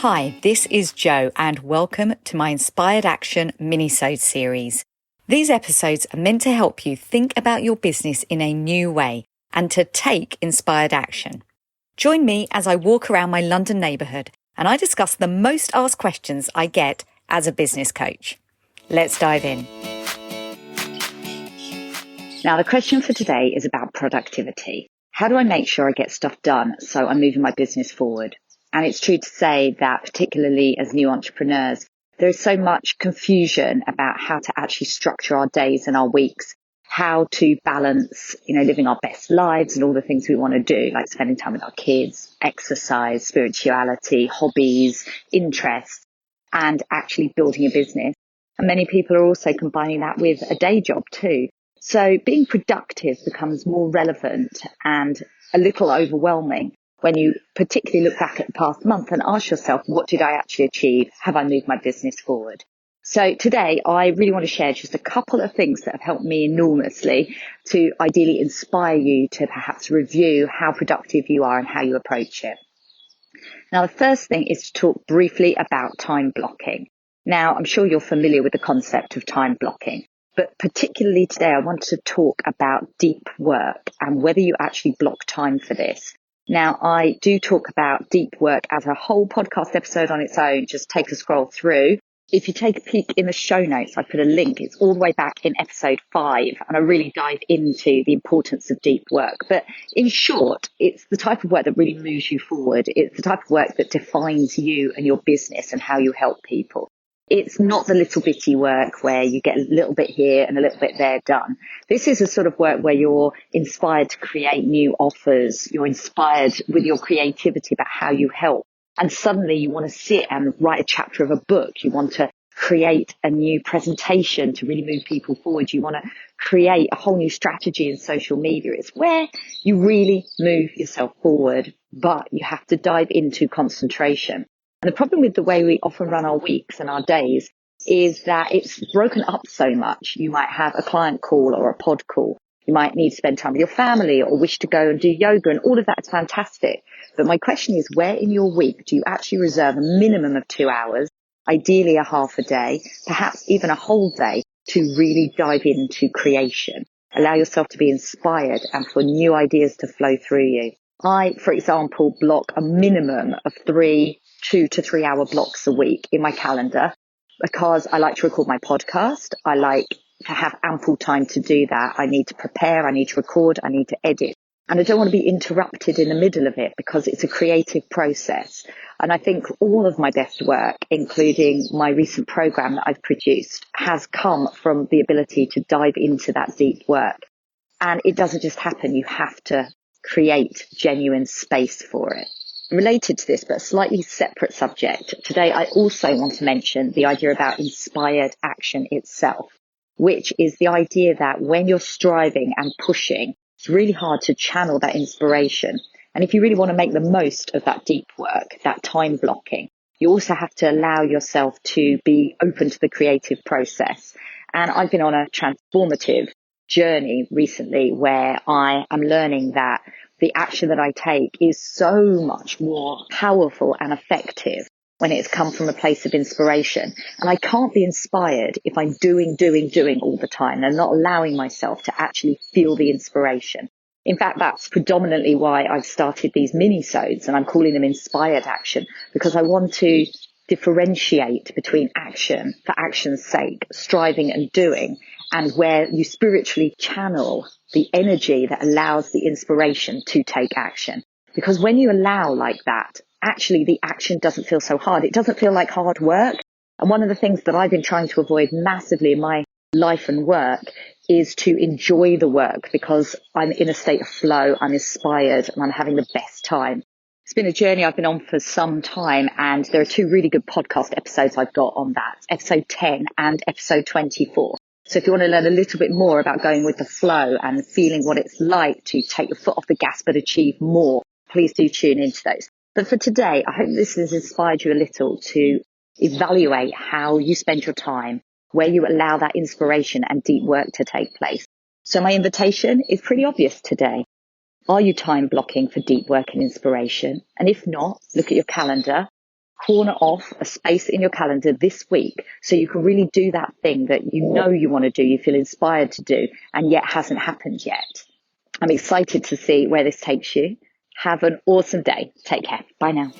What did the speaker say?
Hi, this is Jo and welcome to my Inspired Action Minisode series. These episodes are meant to help you think about your business in a new way and to take inspired action. Join me as I walk around my London neighbourhood and I discuss the most asked questions I get as a business coach. Let's dive in. Now, the question for today is about productivity. How do I make sure I get stuff done so I'm moving my business forward? And it's true to say that particularly as new entrepreneurs, there is so much confusion about how to actually structure our days and our weeks, how to balance, living our best lives and all the things we want to do, like spending time with our kids, exercise, spirituality, hobbies, interests, and actually building a business. And many people are also combining that with a day job too. So being productive becomes more relevant and a little overwhelming when you particularly look back at the past month and ask yourself, what did I actually achieve? Have I moved my business forward? So today, I really want to share just a couple of things that have helped me enormously to ideally inspire you to perhaps review how productive you are and how you approach it. Now, the first thing is to talk briefly about time blocking. Now, I'm sure you're familiar with the concept of time blocking, but particularly today, I want to talk about deep work and whether you actually block time for this. Now, I do talk about deep work as a whole podcast episode on its own. Just take a scroll through. If you take a peek in the show notes, I put a link. It's all the way back in episode 5, and I really dive into the importance of deep work. But in short, it's the type of work that really moves you forward. It's the type of work that defines you and your business and how you help people. It's not the little bitty work where you get a little bit here and a little bit there done. This is a sort of work where you're inspired to create new offers. You're inspired with your creativity about how you help. And suddenly you want to sit and write a chapter of a book. You want to create a new presentation to really move people forward. You want to create a whole new strategy in social media. It's where you really move yourself forward, but you have to dive into concentration. And the problem with the way we often run our weeks and our days is that it's broken up so much. You might have a client call or a pod call. You might need to spend time with your family or wish to go and do yoga, and all of that is fantastic. But my question is, where in your week do you actually reserve a minimum of 2 hours, ideally a half a day, perhaps even a whole day, to really dive into creation? Allow yourself to be inspired and for new ideas to flow through you. I, for example, block a minimum of 2 to 3 hour blocks a week in my calendar because I like to record my podcast. I like to have ample time to do that. I need to prepare, I need to record, I need to edit. And I don't want to be interrupted in the middle of it because it's a creative process. And I think all of my best work, including my recent program that I've produced, has come from the ability to dive into that deep work. And it doesn't just happen. You have to create genuine space for it. Related to this, but a slightly separate subject, today I also want to mention the idea about inspired action itself, which is the idea that when you're striving and pushing, it's really hard to channel that inspiration. And if you really want to make the most of that deep work, that time blocking, you also have to allow yourself to be open to the creative process. And I've been on a transformative journey recently where I am learning that the action that I take is so much more powerful and effective when it's come from a place of inspiration. And I can't be inspired if I'm doing all the time and not allowing myself to actually feel the inspiration. In fact, that's predominantly why I've started these minisodes, and I'm calling them inspired action, because I want to differentiate between action for action's sake, striving and doing, and where you spiritually channel the energy that allows the inspiration to take action. Because when you allow like that, actually the action doesn't feel so hard. It doesn't feel like hard work. And one of the things that I've been trying to avoid massively in my life and work is to enjoy the work because I'm in a state of flow, I'm inspired, and I'm having the best time. It's been a journey I've been on for some time, and there are 2 really good podcast episodes I've got on that, episode 10 and episode 24. So if you want to learn a little bit more about going with the flow and feeling what it's like to take your foot off the gas but achieve more, please do tune into those. But for today, I hope this has inspired you a little to evaluate how you spend your time, where you allow that inspiration and deep work to take place. So my invitation is pretty obvious today. Are you time blocking for deep work and inspiration? And if not, look at your calendar. corner off a space in your calendar this week so you can really do that thing that you know you want to do, you feel inspired to do, and yet hasn't happened yet. I'm excited to see where this takes you. Have an awesome day. Take care. Bye now.